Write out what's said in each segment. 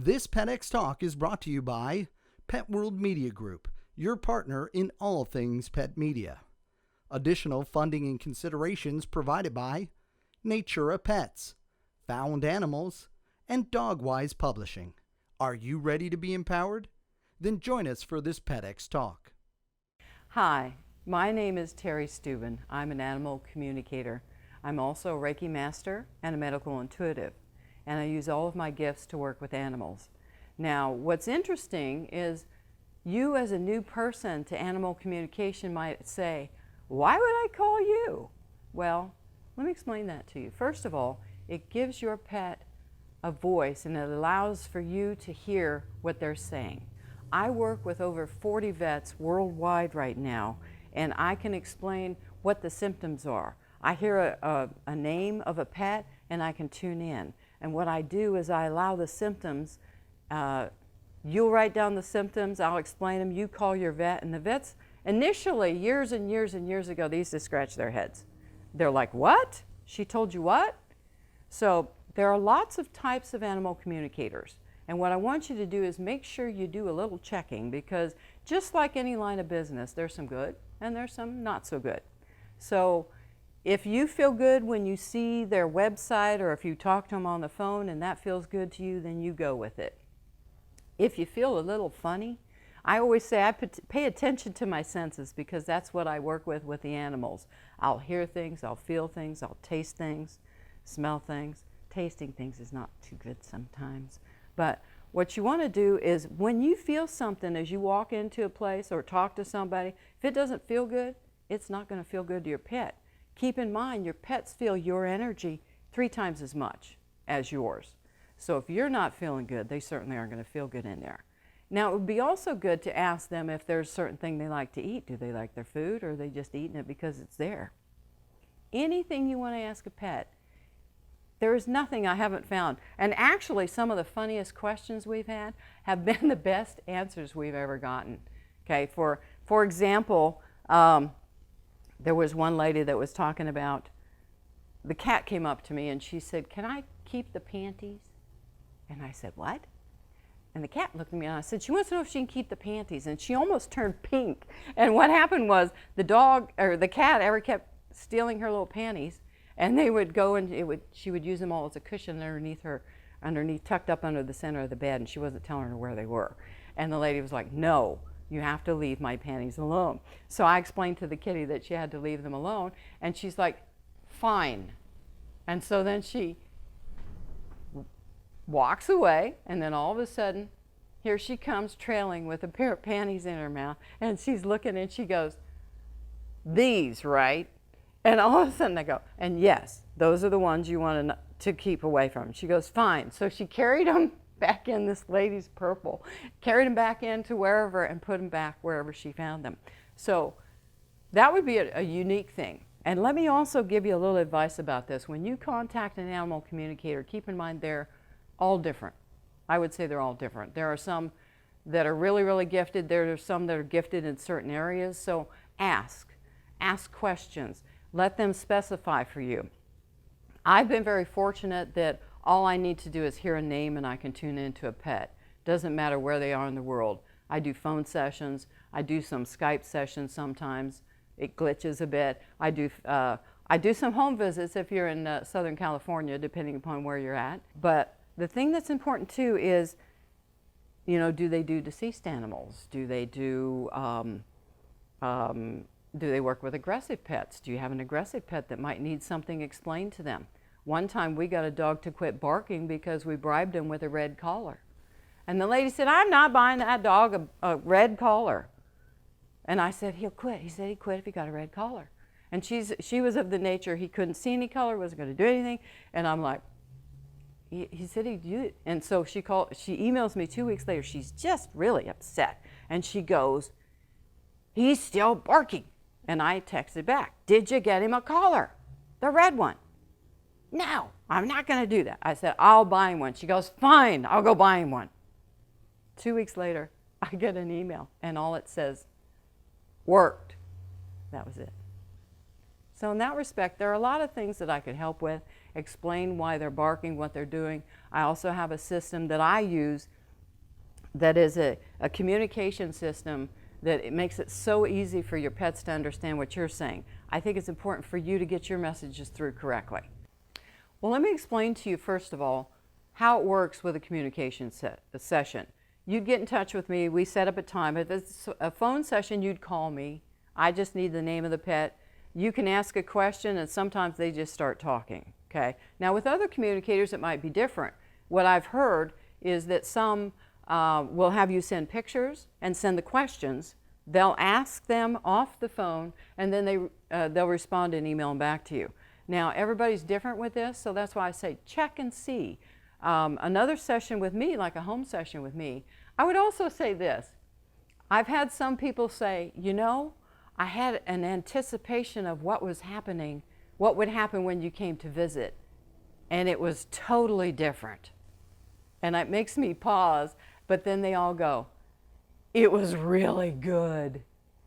This PetX Talk is brought to you by Pet World Media Group, your partner in all things pet media. Additional funding and considerations provided by Natura Pets, Found Animals, and Dogwise Publishing. Are you ready to be empowered? Then join us for this PetX Talk. Hi, my name is Terri Steuben. I'm an animal communicator. I'm also a Reiki master and a medical intuitive, and I use all of my gifts to work with animals. Now, what's interesting is you as a new person to animal communication might say, why would I call you? Well, let me explain that to you. First of all, it gives your pet a voice and it allows for you to hear what they're saying. I work with over 40 vets worldwide right now, and I can explain what the symptoms are. I hear a name of a pet and I can tune in. And what I do is I allow the symptoms, you'll write down the symptoms, I'll explain them, you call your vet, and the vets initially, years and years and years ago, they used to scratch their heads. They're like, what? She told you what? So there are lots of types of animal communicators. And what I want you to do is make sure you do a little checking, because just like any line of business, there's some good and there's some not so good. So if you feel good when you see their website or if you talk to them on the phone and that feels good to you, then you go with it. If you feel a little funny, I always say I pay attention to my senses, because that's what I work with the animals. I'll hear things, I'll feel things, I'll taste things, smell things. Tasting things is not too good sometimes. But what you want to do is when you feel something as you walk into a place or talk to somebody, if it doesn't feel good, it's not going to feel good to your pet. Keep in mind, your pets feel your energy 3 times as much as yours. So if you're not feeling good, they certainly aren't going to feel good in there. Now, it would be also good to ask them if there's a certain thing they like to eat. Do they like their food, or are they just eating it because it's there? Anything you want to ask a pet. There is nothing I haven't found. And actually, some of the funniest questions we've had have been the best answers we've ever gotten. Okay, for example, there was one lady that was talking about, the cat came up to me and she said, can I keep the panties? And I said, what? And the cat looked at me and I said, she wants to know if she can keep the panties. And she almost turned pink. And what happened was the dog, or the cat, ever kept stealing her little panties, and they would go and she would use them all as a cushion underneath, tucked up under the center of the bed, and she wasn't telling her where they were. And the lady was like, no, you have to leave my panties alone. So I explained to the kitty that she had to leave them alone, and she's like, fine. And so then she walks away, and then all of a sudden, here she comes trailing with a pair of panties in her mouth, and she's looking and she goes, these, right? And all of a sudden I go, and yes, those are the ones you want to keep away from. She goes, fine. So she carried them back in, this lady's purple, carried them back into wherever and put them back wherever she found them. So that would be a unique thing. And let me also give you a little advice about this. When you contact an animal communicator, keep in mind they're all different. I would say they're all different. There are some that are really, really gifted. There are some that are gifted in certain areas. So ask questions. Let them specify for you. I've been very fortunate that all I need to do is hear a name and I can tune into a pet. Doesn't matter where they are in the world. I do phone sessions. I do some Skype sessions sometimes. It glitches a bit. I do some home visits if you're in Southern California, depending upon where you're at. But the thing that's important too is, you know, do they do deceased animals? Do they do they work with aggressive pets? Do you have an aggressive pet that might need something explained to them? One time we got a dog to quit barking because we bribed him with a red collar. And the lady said, I'm not buying that dog a red collar. And I said, he'll quit. He said he'd quit if he got a red collar. And she was of the nature, he couldn't see any color, wasn't going to do anything. And I'm like, he said he'd do it. And so she emails me 2 weeks later. She's just really upset. And she goes, he's still barking. And I texted back, did you get him a collar? The red one. No, I'm not going to do that. I said, I'll buy him one. She goes, fine, I'll go buy him one. 2 weeks later, I get an email, and all it says, worked. That was it. So in that respect, there are a lot of things that I could help with. explain why they're barking, what they're doing. I also have a system that I use that is a communication system that it makes it so easy for your pets to understand what you're saying. I think it's important for you to get your messages through correctly. Well, let me explain to you first of all how it works with a communication session. You'd get in touch with me, we set up a time. If it's a phone session, you'd call me. I just need the name of the pet. You can ask a question and sometimes they just start talking, okay? Now with other communicators it might be different. What I've heard is that some will have you send pictures and send the questions. They'll ask them off the phone and then they'll respond and email them back to you. Now everybody's different with this, so that's why I say check and see. Another session with me, like a home session with me, I would also say this. I've had some people say, you know, I had an anticipation of what was happening, what would happen when you came to visit, and it was totally different. And it makes me pause, but then they all go, it was really good.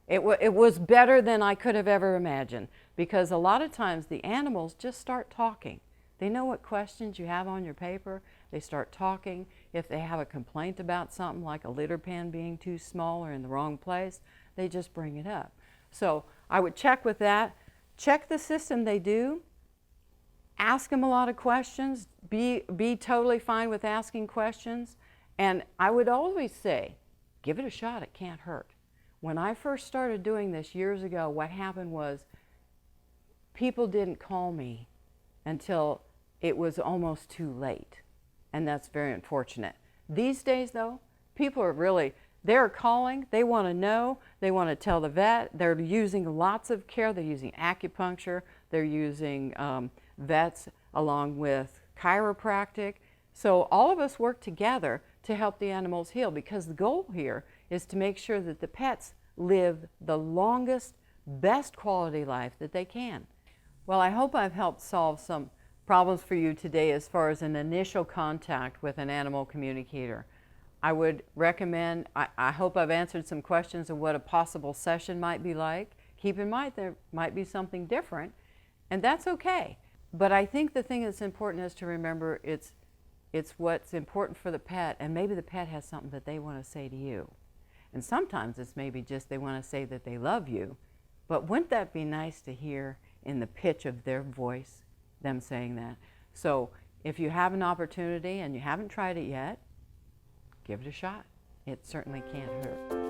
It was better than I could have ever imagined, because a lot of times the animals just start talking. They know what questions you have on your paper. They start talking. If they have a complaint about something like a litter pan being too small or in the wrong place, they just bring it up. So I would check with that. Check the system they do. Ask them a lot of questions. Be totally fine with asking questions. And I would always say, give it a shot. It can't hurt. When I first started doing this years ago, what happened was people didn't call me until it was almost too late. And that's very unfortunate. These days though, people are really, they're calling, they want to know, they want to tell the vet, they're using lots of care, they're using acupuncture, they're using vets along with chiropractic. So all of us work together to help the animals heal, because the goal here is to make sure that the pets live the longest, best quality life that they can. Well, I hope I've helped solve some problems for you today as far as an initial contact with an animal communicator. I would recommend, I hope I've answered some questions of what a possible session might be like. Keep in mind there might be something different, and that's okay. But I think the thing that's important is to remember it's what's important for the pet, and maybe the pet has something that they want to say to you. And sometimes it's maybe just they want to say that they love you, but wouldn't that be nice to hear in the pitch of their voice, them saying that? So if you have an opportunity and you haven't tried it yet, give it a shot. It certainly can't hurt.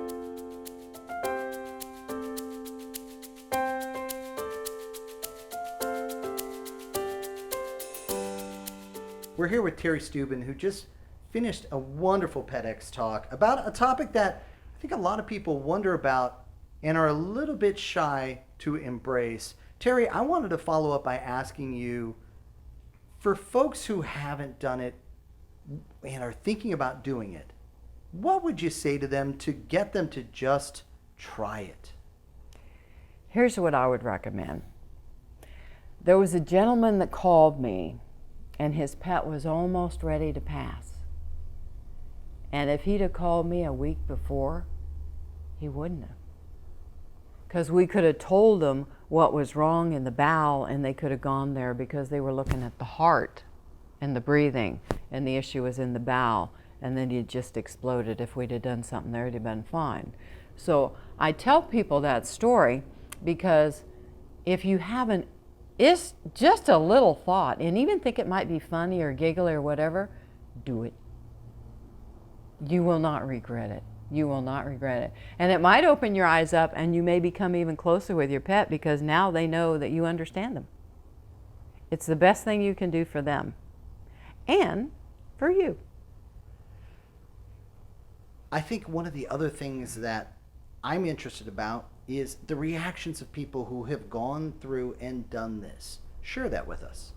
We're here with Terri Steuben, who just finished a wonderful PetX talk about a topic that I think a lot of people wonder about and are a little bit shy to embrace. Terri, I wanted to follow up by asking you, for folks who haven't done it and are thinking about doing it, what would you say to them to get them to just try it? Here's what I would recommend. There was a gentleman that called me and his pet was almost ready to pass. And if he'd have called me a week before, he wouldn't have. Because we could have told them what was wrong in the bowel and they could have gone there, because they were looking at the heart and the breathing, and the issue was in the bowel, and then you'd just exploded. If we'd have done something there, it'd have been fine. So I tell people that story because if you haven't, it's just a little thought, and even think it might be funny or giggly or whatever, do it. You will not regret it. You will not regret it. And it might open your eyes up, and you may become even closer with your pet because now they know that you understand them. It's the best thing you can do for them and for you. I think one of the other things that I'm interested about is the reactions of people who have gone through and done this. Share that with us.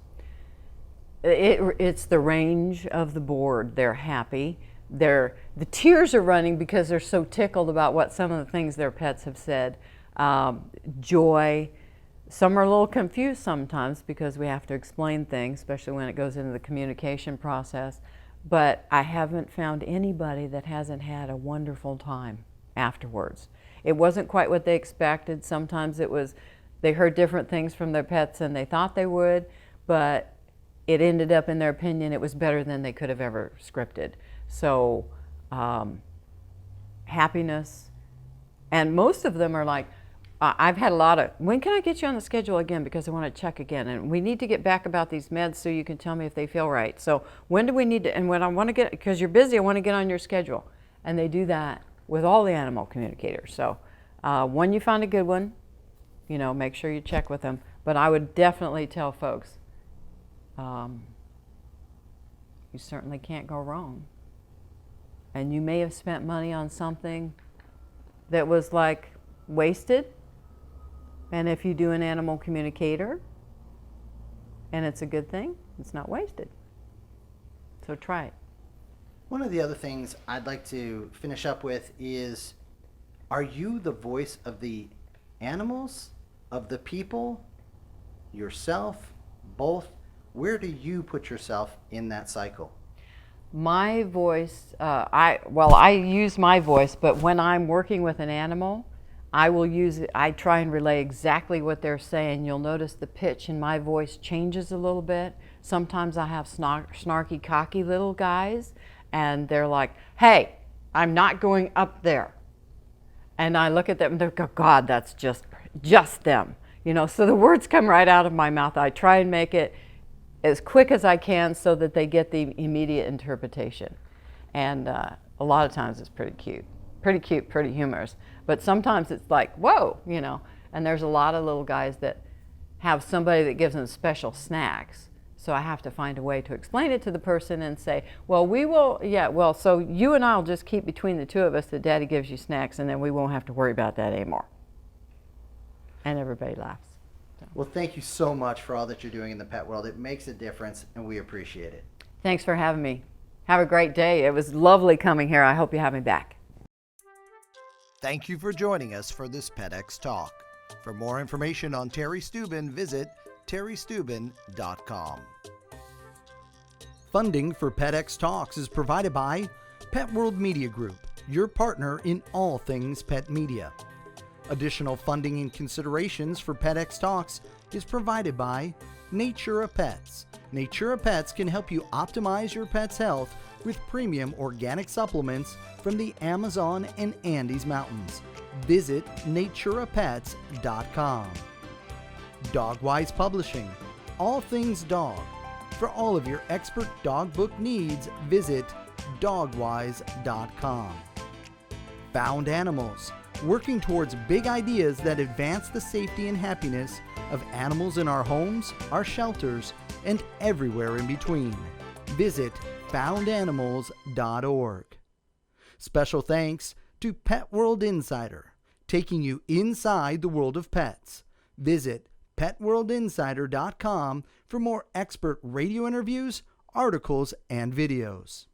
It's the range of the board. They're happy. The tears are running because they're so tickled about what some of the things their pets have said. Joy. Some are a little confused sometimes because we have to explain things, especially when it goes into the communication process. But I haven't found anybody that hasn't had a wonderful time afterwards. It wasn't quite what they expected. Sometimes it was, they heard different things from their pets than they thought they would, but it ended up, in their opinion, it was better than they could have ever scripted. So happiness, and most of them are like, I've had a lot of, when can I get you on the schedule again, because I want to check again, and we need to get back about these meds so you can tell me if they feel right. So when do we need to, and when I want to get, because you're busy, I want to get on your schedule. And they do that with all the animal communicators. So when you find a good one, you know, make sure you check with them. But I would definitely tell folks, you certainly can't go wrong. And you may have spent money on something that was like wasted. And if you do an animal communicator and it's a good thing, it's not wasted. So try it. One of the other things I'd like to finish up with is, are you the voice of the animals, of the people, yourself, both? Where do you put yourself in that cycle? My voice, I use my voice, but when I'm working with an animal, I will use it. I try and relay exactly what they're saying. You'll notice the pitch in my voice changes a little bit. Sometimes I have snarky, cocky little guys, and they're like, hey, I'm not going up there. And I look at them and they go, God, that's just them. You know, so the words come right out of my mouth. I try and make it as quick as I can so that they get the immediate interpretation. And a lot of times it's pretty cute, pretty humorous. But sometimes it's like, whoa, you know. And there's a lot of little guys that have somebody that gives them special snacks. So I have to find a way to explain it to the person and say, well, we will, yeah, well, so you and I will just keep between the two of us that Daddy gives you snacks, and then we won't have to worry about that anymore. And everybody laughs. So. Well, thank you so much for all that you're doing in the pet world. It makes a difference, and we appreciate it. Thanks for having me. Have a great day. It was lovely coming here. I hope you have me back. Thank you for joining us for this PetX Talk. For more information on Terri Steuben, visit terristeuben.com. Funding for PetX Talks is provided by Pet World Media Group, your partner in all things pet media. Additional funding and considerations for PetX Talks is provided by Natura Pets. Natura Pets can help you optimize your pet's health with premium organic supplements from the Amazon and Andes Mountains. Visit naturapets.com. Dogwise Publishing, all things dog. For all of your expert dog book needs, visit dogwise.com. Found Animals, working towards big ideas that advance the safety and happiness of animals in our homes, our shelters, and everywhere in between. Visit foundanimals.org. Special thanks to Pet World Insider, taking you inside the world of pets. Visit petworldinsider.com for more expert radio interviews, articles, and videos.